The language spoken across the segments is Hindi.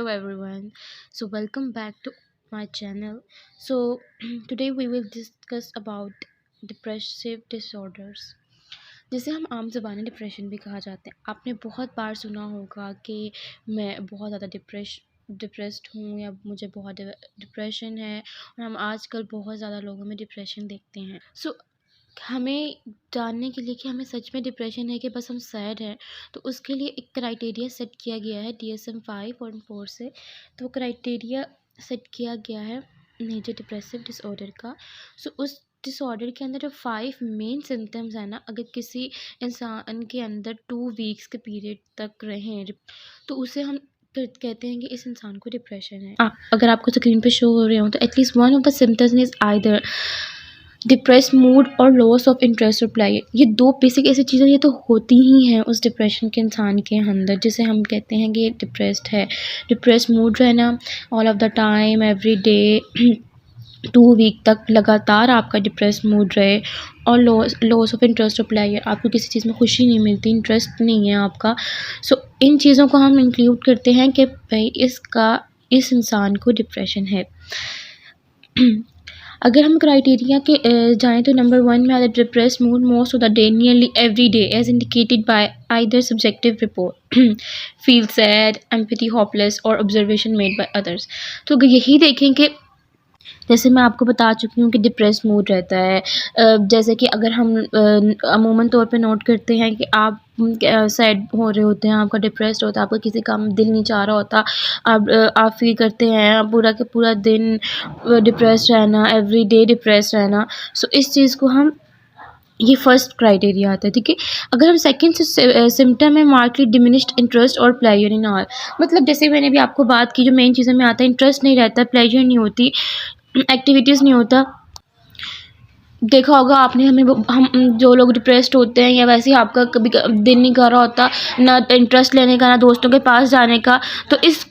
Hello everyone. So welcome back to my channel. So today we will discuss about depressive disorders, जिसे हम आम ज़बानी डिप्रेशन भी कहा जाते हैं। आपने बहुत बार सुना होगा कि मैं बहुत ज़्यादा डिप्रेस्ड हूँ या मुझे बहुत डिप्रेशन है, और हम आजकल बहुत ज़्यादा लोगों में डिप्रेशन देखते हैं। सो हमें जानने के लिए कि हमें सच में डिप्रेशन है कि बस हम सैड हैं, तो उसके लिए एक क्राइटेरिया सेट किया गया है DSM-5 से। तो क्राइटेरिया सेट किया गया है मेजर डिप्रेसिव डिसऑर्डर का। सो उस डिसऑर्डर के अंदर जो 5 मेन सिम्टम्स हैं ना, अगर किसी इंसान के अंदर 2 वीक्स के पीरियड तक रहें, तो उसे हम कहते हैं कि इस इंसान को डिप्रेशन है। अगर आपको स्क्रीन पे शो हो रहे हो तो at least one of the symptoms is either depress mood और लॉस ऑफ इंटरेस्ट और प्लाई। ये 2 बेसिक ऐसी चीज़ें ये तो होती ही हैं उस डिप्रेशन के इंसान के अंदर, जिसे हम कहते हैं कि ये डिप्रेस्ड है। डिप्रेस मूड रहना all of the time every day 2 week तक लगातार आपका डिप्रेस मूड रहे, और लॉस ऑफ इंटरेस्ट और प्लाई, आपको किसी चीज़ में खुशी नहीं मिलती, इंटरेस्ट नहीं है आपका। सो इन चीज़ों को हम इंक्लूड करते हैं कि भाई इस इंसान को डिप्रेशन है। अगर हम क्राइटेरिया के जाएँ तो नंबर 1 में आता है depressed mood most of the day nearly every day as indicated by either subjective report feel sad empty hopeless और ऑब्जर्वेशन मेड बाय अदर्स। तो अगर यही देखें कि जैसे मैं आपको बता चुकी हूँ कि डिप्रेस्ड मूड रहता है, जैसे कि अगर हम अमूमन तौर पे नोट करते हैं कि आप सैड हो रहे होते हैं, आपका डिप्रेस्ड होता है, आपका किसी काम दिल नहीं चाह रहा होता, आप फील करते हैं पूरा के पूरा दिन डिप्रेस्ड रहना, एवरी डे डिप्रेस्ड रहना। सो इस चीज़ को हम ये फर्स्ट क्राइटेरिया आता है, ठीक है। अगर हम सेकंड सिम्टम है मार्कली डिमिनिश्ड इंटरेस्ट और प्लेजर इन ऑल, मतलब जैसे मैंने भी आपको बात की, जो मेन चीज़ों में आता है, इंटरेस्ट नहीं रहता, प्लेजर नहीं होती, एक्टिविटीज़ नहीं होता। देखा होगा आपने, हम जो लोग डिप्रेस्ड होते हैं या वैसे ही आपका कभी दिल नहीं कर रहा होता ना इंटरेस्ट लेने का, ना दोस्तों के पास जाने का, तो इस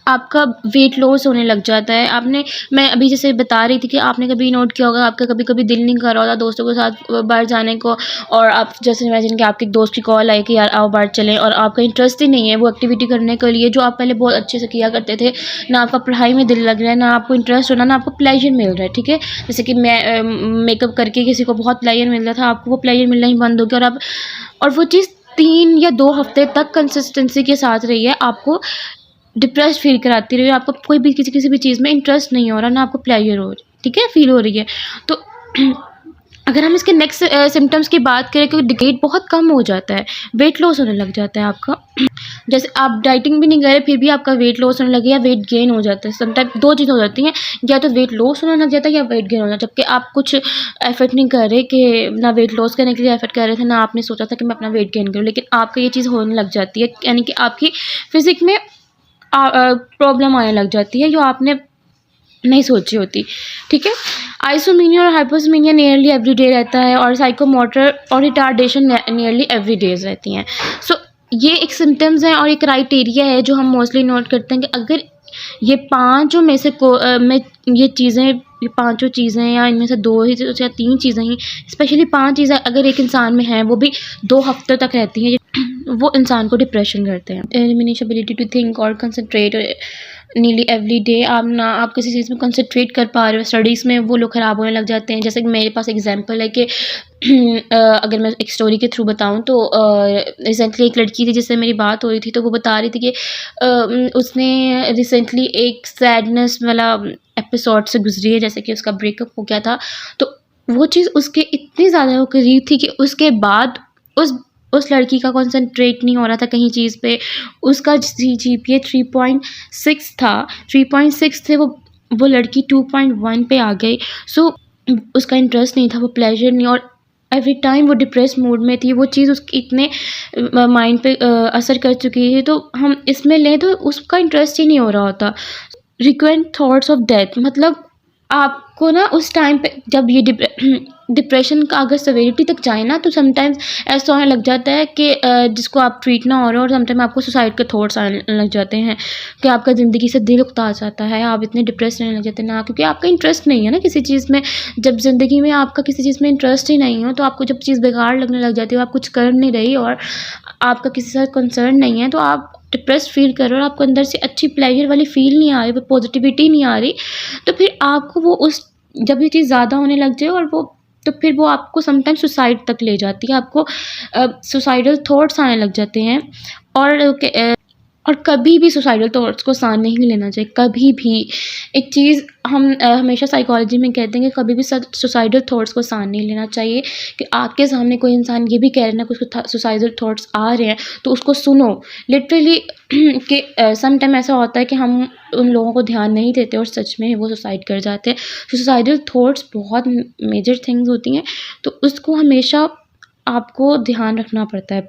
आपका वेट लॉस होने लग जाता है। मैं अभी जैसे बता रही थी कि आपने कभी नोट किया होगा, आपका कभी कभी दिल नहीं कर रहा होता दोस्तों के साथ बाहर जाने को, और आप जैसे इमेजिन कि आपके दोस्त की कॉल आई कि यार आओ बाहर चलें, और आपका इंटरेस्ट ही नहीं है वो एक्टिविटी करने के लिए जो आप पहले बहुत अच्छे से किया करते थे। ना आपका पढ़ाई में दिल लग रहा है, ना आपको इंटरेस्ट होना, ना आपको प्लेजर मिल रहा है, ठीक है। जैसे कि मैं मेकअप करके किसी को बहुत प्लेजर मिल रहा था, आपको वो प्लेजर मिलना ही बंद हो गया, और वो चीज़ 3 या 2 हफ्ते तक कंसिस्टेंसी के साथ रही है, आपको डिप्रेस्ड फील कराती रही है, आपको कोई भी किसी भी चीज़ में इंटरेस्ट नहीं हो रहा, ना आपको प्लेजर हो रही, ठीक है, फील हो रही है। तो अगर हम इसके नेक्स्ट सिम्टम्स की बात करें, क्योंकि वेट बहुत कम हो जाता है, वेट लॉस होने लग जाता है आपका। जैसे आप डाइटिंग भी नहीं कर रहे फिर भी आपका वेट लॉस होने लगे या वेट गेन हो जाता है। समटाइम 2 चीज़ हो जाती हैं, या तो वेट लॉस होने लग जाता है या वेट गेन हो जाता है, जबकि आप कुछ एफर्ट नहीं कर रहे, कि ना वेट लॉस करने के लिए एफर्ट कर रहे थे, ना आपने सोचा था कि मैं अपना वेट गेन करूँ, लेकिन आपका ये चीज़ होने लग जाती है, यानी कि आपकी फिजिक में प्रॉब्लम आने लग जाती है जो आपने नहीं सोची होती, ठीक है। आइसोमीनिया और हाइपोसमीनिया नियरली एवरी डे रहता है, और साइकोमोटर और रिटार्डेशन नियरली एवरी डेज रहती हैं। सो ये एक सिम्टम्स हैं और एक क्राइटेरिया है जो हम मोस्टली नोट करते हैं कि अगर ये 5 में से ये पाँचों चीज़ें या इनमें से 2 ही या 3 चीज़ें ही, स्पेशली 5 चीज़ें अगर एक इंसान में हैं, वो भी 2 हफ्ते तक रहती हैं, वो इंसान को डिप्रेशन करते हैं। डिमिनिश एबिलिटी टू थिंक और कंसंट्रेट नीली एवरी डे, आप किसी चीज़ में कंसंट्रेट कर पा रहे हो, स्टडीज़ में वो लोग ख़राब होने लग जाते हैं। जैसे कि मेरे पास एग्जांपल है कि अगर मैं एक स्टोरी के थ्रू बताऊं तो रिसेंटली एक लड़की थी जिससे मेरी बात हो रही थी, तो वो बता रही थी कि उसने रिसेंटली एक सैडनेस वाला एपिसोड से गुजरी है, जैसे कि उसका ब्रेकअप हो गया था। तो वो चीज़ उसके इतनी ज़्यादा वो करीब थी कि उसके बाद उस लड़की का कंसंट्रेट नहीं हो रहा था कहीं चीज़ पे। उसका GPA 3.6 था, 3.6 थे, वो लड़की 2.1 पे आ गई। सो उसका इंटरेस्ट नहीं था, वो प्लेजर नहीं, और एवरी टाइम वो डिप्रेस मूड में थी। वो चीज़ उसकी इतने माइंड पे असर कर चुकी है, तो हम इसमें लें तो उसका इंटरेस्ट ही नहीं हो रहा होता। रिक्वेंट थॉट्स ऑफ डेथ, मतलब आपको ना उस टाइम पे जब ये डिप्रेशन का अगर सेवेरिटी तक जाए ना, तो समटाइम्स ऐसा होने लग जाता है कि जिसको आप ट्रीट ना हो रहे हो, और समटाइम आपको सुसाइड के थॉट्स आने लग जाते हैं कि आपका ज़िंदगी से दिल उकता जाता है, आप इतने डिप्रेस रहने लग जाते हैं ना, क्योंकि आपका इंटरेस्ट नहीं है ना किसी चीज़ में। जब ज़िंदगी में आपका किसी चीज़ में इंटरेस्ट ही नहीं हो, तो आपको जब चीज़ बेकार लगने लग जाती है, आप कुछ कर नहीं रही और आपका किसी से कंसर्न नहीं है, तो आप डिप्रेस्ड फील कर रहे हो और आपको अंदर से अच्छी प्लेजर वाली फील नहीं आ रही, वो पॉजिटिविटी नहीं आ रही, तो फिर आपको वो उस जब ये चीज़ ज़्यादा होने लग जाए और वो तो फिर वो आपको समटाइम सुसाइड तक ले जाती है, आपको सुसाइडल थॉट्स आने लग जाते हैं। और और कभी भी सुसाइडल थॉट्स को सान नहीं लेना चाहिए, कभी भी। एक चीज़ हम हमेशा साइकोलॉजी में कहते हैं कि कभी भी सुसाइडल थॉट्स को सान नहीं लेना चाहिए, कि आपके सामने कोई इंसान ये भी कह रहा है ना कि उसको सुसाइडल थॉट्स आ रहे हैं, तो उसको सुनो लिटरली। कि सम टाइम ऐसा होता है कि हम उन लोगों को ध्यान नहीं देते और सच में वो सुसाइड कर जाते हैं। सुसाइडल थॉट्स बहुत मेजर थिंग्स होती हैं, तो उसको हमेशा आपको ध्यान रखना पड़ता है।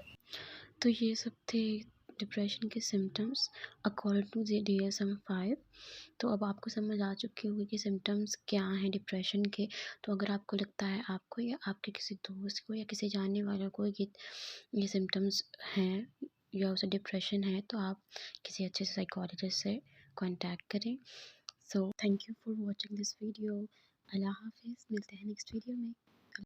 तो ये सब थे डिप्रेशन के सिम्टम्स अकॉर्डिंग टू DSM-5। तो अब आपको समझ आ चुकी होगी कि सिम्टम्स क्या हैं डिप्रेशन के। तो अगर आपको लगता है आपको या आपके किसी दोस्त को या किसी जानने वाले को ये सिम्टम्स हैं या उसे डिप्रेशन है, तो आप किसी अच्छे साइकोलॉजिस्ट से कांटेक्ट करें। So thank you for watching this video. अल्लाह हाफिज़, मिलते हैं नेक्स्ट वीडियो में।